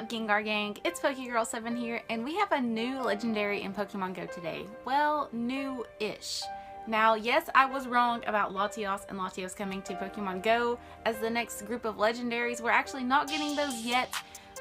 up, Gengar Gang? It's PokeGirl7 here, and we have a new legendary in Pokemon Go today. Well, new-ish. Now, yes, I was wrong about Latios and Latios coming to Pokemon Go as the next group of legendaries. We're actually not getting those yet.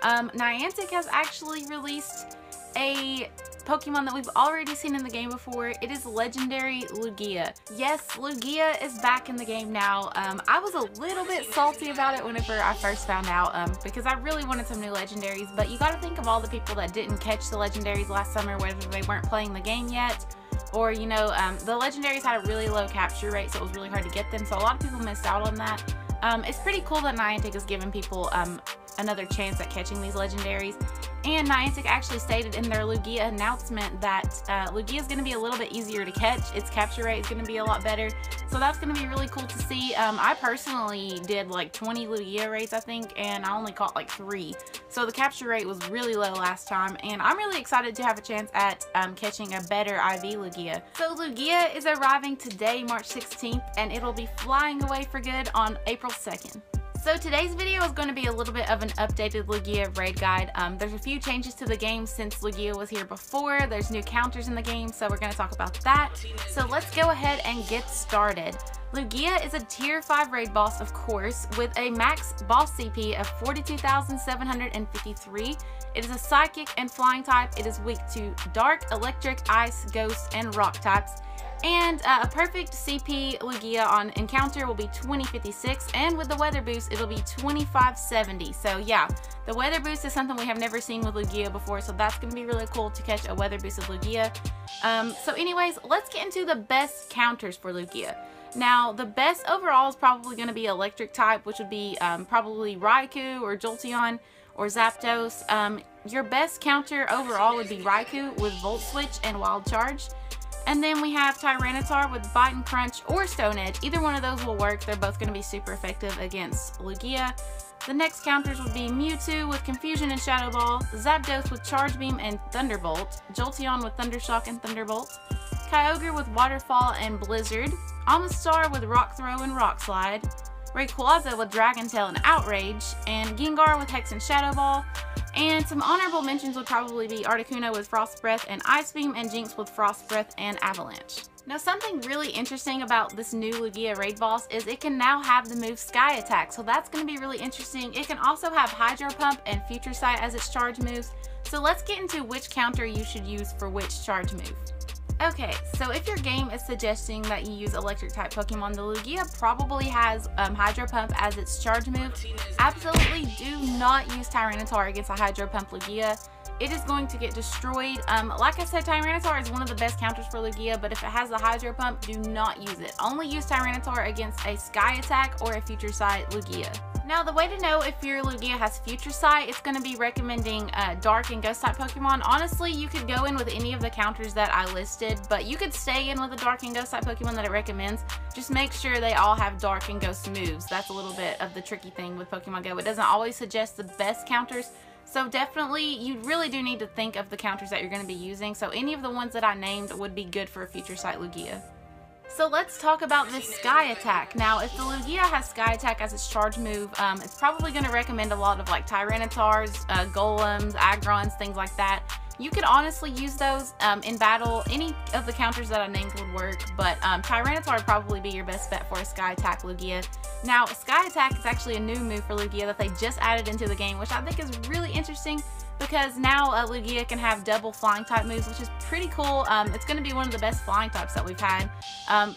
Niantic has actually released a Pokemon that we've already seen in the game before. It is legendary Lugia. Yes, Lugia is back in the game now. I was a little bit salty about it whenever I first found out because I really wanted some new legendaries, but you got to think of all the people that didn't catch the legendaries last summer, whether they weren't playing the game yet or, you know, the legendaries had a really low capture rate, so it was really hard to get them, so a lot of people missed out on that. It's pretty cool that Niantic is giving people another chance at catching these legendaries. And Niantic actually stated in their Lugia announcement that Lugia is going to be a little bit easier to catch. Its capture rate is going to be a lot better. So that's going to be really cool to see. I personally did like 20 Lugia raids, I think, and I only caught like 3. So the capture rate was really low last time. And I'm really excited to have a chance at catching a better IV Lugia. So Lugia is arriving today, March 16th, and it'll be flying away for good on April 2nd. So today's video is going to be a little bit of an updated Lugia raid guide. There's a few changes to the game since Lugia was here before. There's new counters in the game, so we're going to talk about that. So let's go ahead and get started. Lugia is a tier 5 raid boss, of course, with a max boss CP of 42,753. It is a psychic and flying type. It is weak to dark, electric, ice, ghost, and rock types. And a perfect CP Lugia on encounter will be 2056, and with the weather boost it'll be 2570. So yeah, the weather boost is something we have never seen with Lugia before, so that's going to be really cool to catch a weather boosted Lugia. So anyways, let's get into the best counters for Lugia. Now, the best overall is probably going to be electric type, which would be probably Raikou or Jolteon or Zapdos. Your best counter overall would be Raikou with Volt Switch and Wild Charge. And then we have Tyranitar with Bite and Crunch or Stone Edge. Either one of those will work. They're both going to be super effective against Lugia. The next counters would be Mewtwo with Confusion and Shadow Ball, Zapdos with Charge Beam and Thunderbolt, Jolteon with Thundershock and Thunderbolt, Kyogre with Waterfall and Blizzard, Amistar with Rock Throw and Rock Slide, Rayquaza with Dragon Tail and Outrage, and Gengar with Hex and Shadow Ball. And some honorable mentions would probably be Articuno with Frost Breath and Ice Beam, and Jinx with Frost Breath and Avalanche. Now, something really interesting about this new Lugia raid boss is it can now have the move Sky Attack, so that's going to be really interesting. It can also have Hydro Pump and Future Sight as its charge moves. So let's get into which counter you should use for which charge move. Okay, so if your game is suggesting that you use electric type Pokemon, the Lugia probably has Hydro Pump as its charge move. Absolutely do not use Tyranitar against a Hydro Pump Lugia. It is going to get destroyed. Like I said, Tyranitar is one of the best counters for Lugia, but if it has the Hydro Pump, do not use it. Only use Tyranitar against a Sky Attack or a Future Sight Lugia. Now, the way to know if your Lugia has Future Sight, it's going to be recommending Dark and Ghost type Pokemon. Honestly, you could go in with any of the counters that I listed, but you could stay in with the Dark and Ghost type Pokemon that it recommends. Just make sure they all have Dark and Ghost moves. That's a little bit of the tricky thing with Pokemon Go. It doesn't always suggest the best counters, so definitely you really do need to think of the counters that you're going to be using. So any of the ones that I named would be good for a Future Sight Lugia. So let's talk about this Sky Attack. Now, if the Lugia has Sky Attack as its charge move, it's probably going to recommend a lot of like Tyranitars, Golems, Agrons, things like that. You could honestly use those in battle. Any of the counters that I named would work, but Tyranitar would probably be your best bet for a Sky Attack Lugia. Now, Sky Attack is actually a new move for Lugia that they just added into the game, which I think is really interesting, because now Lugia can have double flying type moves, which is pretty cool. It's going to be one of the best flying types that we've had.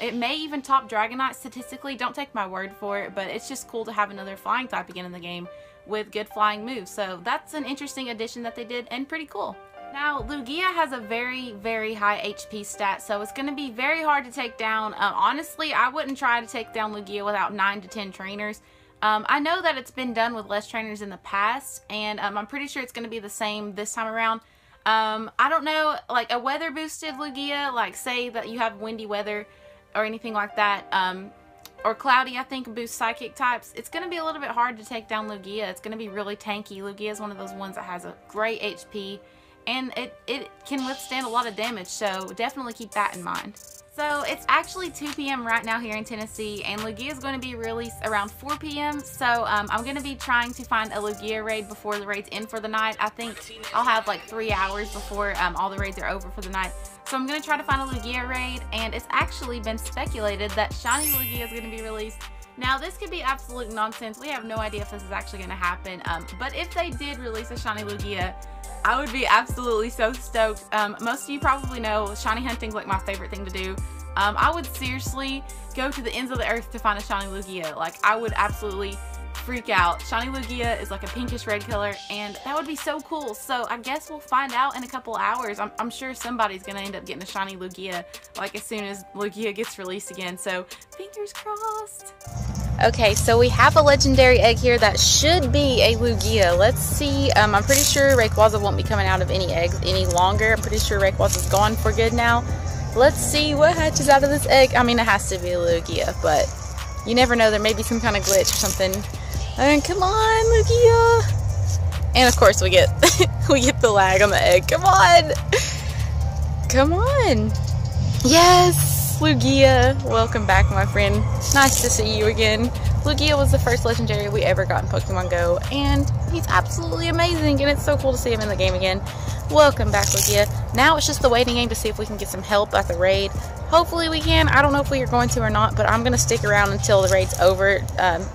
It may even top Dragonite statistically, don't take my word for it, but it's just cool to have another flying type again in the game with good flying moves. So that's an interesting addition that they did and pretty cool. Now, Lugia has a very, very high HP stat, so it's going to be very hard to take down. Honestly, I wouldn't try to take down Lugia without 9 to 10 trainers. I know that it's been done with less trainers in the past, and I'm pretty sure it's going to be the same this time around. I don't know, like a weather boosted Lugia, like say that you have windy weather or anything like that, or cloudy, I think boosts psychic types. It's going to be a little bit hard to take down Lugia. It's going to be really tanky. Lugia is one of those ones that has a great HP, and it can withstand a lot of damage, so definitely keep that in mind. So it's actually 2 p.m. right now here in Tennessee, and Lugia is going to be released around 4 p.m. So I'm going to be trying to find a Lugia raid before the raid's end for the night. I think I'll have like 3 hours before all the raids are over for the night. So I'm going to try to find a Lugia raid, and it's actually been speculated that Shiny Lugia is going to be released. Now, this could be absolute nonsense. We have no idea if this is actually going to happen. But if they did release a Shiny Lugia, I would be absolutely so stoked. Most of you probably know shiny hunting is like my favorite thing to do. I would seriously go to the ends of the earth to find a Shiny Lugia. Like, I would absolutely freak out. Shiny Lugia is like a pinkish red color, and that would be so cool. So I guess we'll find out in a couple hours. I'm sure somebody's gonna end up getting a Shiny Lugia like as soon as Lugia gets released again, so fingers crossed. Okay, so we have a legendary egg here that should be a Lugia. Let's see. I'm pretty sure Rayquaza won't be coming out of any eggs any longer. I'm pretty sure Rayquaza's gone for good now. Let's see what hatches out of this egg. I mean, it has to be a Lugia, but you never know. There may be some kind of glitch or something. And come on, Lugia. And of course we get we get the lag on the egg. Come on. Come on. Yes, Lugia. Welcome back, my friend. Nice to see you again. Lugia was the first legendary we ever got in Pokemon Go, and he's absolutely amazing, and it's so cool to see him in the game again. Welcome back, Lugia. Now it's just the waiting game to see if we can get some help at the raid. Hopefully we can. I don't know if we are going to or not, but I'm going to stick around until the raid's over,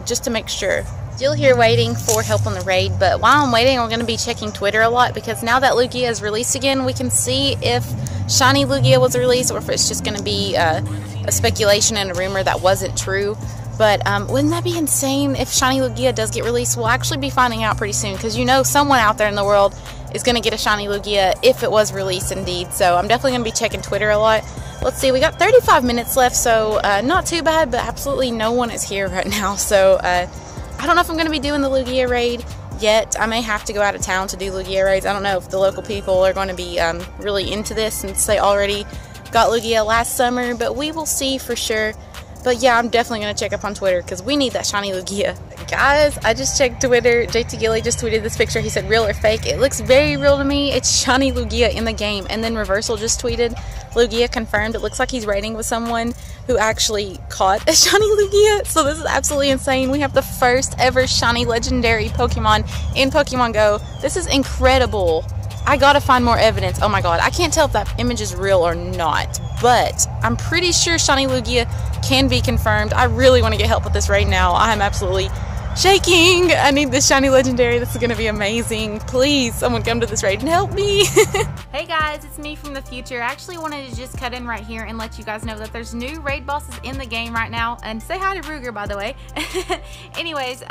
just to make sure. Still here waiting for help on the raid, but while I'm waiting, I'm going to be checking Twitter a lot, because now that Lugia is released again, we can see if Shiny Lugia was released or if it's just going to be a speculation and a rumor that wasn't true. But wouldn't that be insane if Shiny Lugia does get released? We'll actually be finding out pretty soon, because you know someone out there in the world is going to get a Shiny Lugia if it was released indeed. So I'm definitely going to be checking Twitter a lot. Let's see, we got 35 minutes left, so not too bad, but absolutely no one is here right now. So I don't know if I'm going to be doing the Lugia raid yet. I may have to go out of town to do Lugia raids. I don't know if the local people are going to be really into this, since they already got Lugia last summer, but we will see for sure. But yeah, I'm definitely going to check up on Twitter, because we need that Shiny Lugia. Guys, I just checked Twitter. JT Gilly just tweeted this picture. He said, real or fake? It looks very real to me. It's Shiny Lugia in the game. And then Reversal just tweeted, Lugia confirmed. It looks like he's raiding with someone who actually caught a Shiny Lugia. So this is absolutely insane. We have the first ever Shiny Legendary Pokemon in Pokemon Go. This is incredible. I gotta find more evidence. Oh my god, I can't tell if that image is real or not, but I'm pretty sure Shiny Lugia can be confirmed. I really want to get help with this right now. I am absolutely shaking. I need this Shiny Legendary. This is gonna be amazing. Please, someone come to this raid and help me. Hey guys, it's me from the future. I actually wanted to just cut in right here and let you guys know that there's new raid bosses in the game right now. And say hi to Ruger, by the way. Anyways,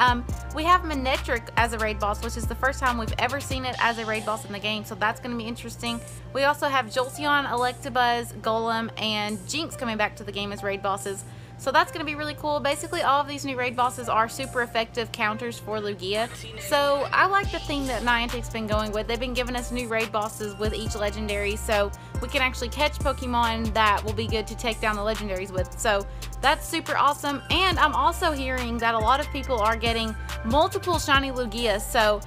we have Manectric as a raid boss, which is the first time we've ever seen it as a raid boss in the game. So that's going to be interesting. We also have Jolteon, Electabuzz, Golem, and Jinx coming back to the game as raid bosses. So that's going to be really cool. Basically, all of these new raid bosses are super effective counters for Lugia. So I like the theme that Niantic's been going with. They've been giving us new raid bosses with each legendary, so we can actually catch Pokemon that will be good to take down the legendaries with. So that's super awesome. And I'm also hearing that a lot of people are getting multiple Shiny Lugias. So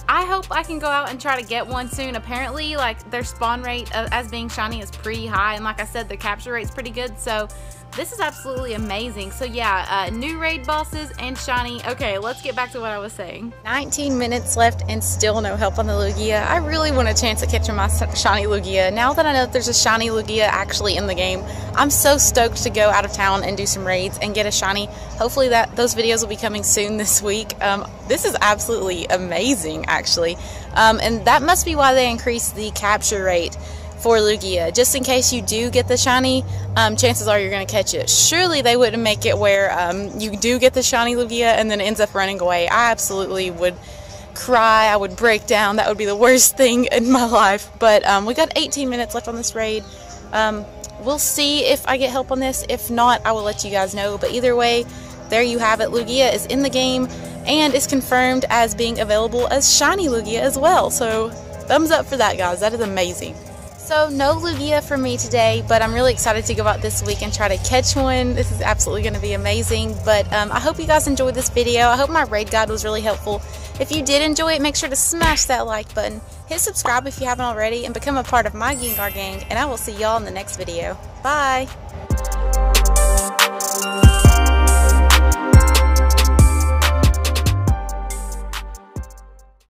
I hope I can go out and try to get one soon. Apparently, like, their spawn rate as being shiny is pretty high, and like I said, their capture rate's pretty good. So this is absolutely amazing. So yeah, new raid bosses and shiny. Okay, let's get back to what I was saying. 19 minutes left and still no help on the Lugia. I really want a chance at catching my shiny Lugia. Now that I know that there's a shiny Lugia actually in the game, I'm so stoked to go out of town and do some raids and get a shiny. Hopefully those videos will be coming soon this week. This is absolutely amazing, actually. And that must be why they increased the capture rate for Lugia. Just in case you do get the shiny, chances are you're going to catch it. Surely they wouldn't make it where you do get the shiny Lugia and then it ends up running away. I absolutely would cry. I would break down. That would be the worst thing in my life. But we got 18 minutes left on this raid. We'll see if I get help on this. If not, I will let you guys know. But either way, there you have it. Lugia is in the game and is confirmed as being available as shiny Lugia as well. So thumbs up for that, guys. That is amazing. So no Lugia for me today, but I'm really excited to go out this week and try to catch one. This is absolutely going to be amazing. But I hope you guys enjoyed this video. I hope my raid guide was really helpful. If you did enjoy it, make sure to smash that like button. Hit subscribe if you haven't already, and become a part of my Gengar gang. And I will see y'all in the next video. Bye!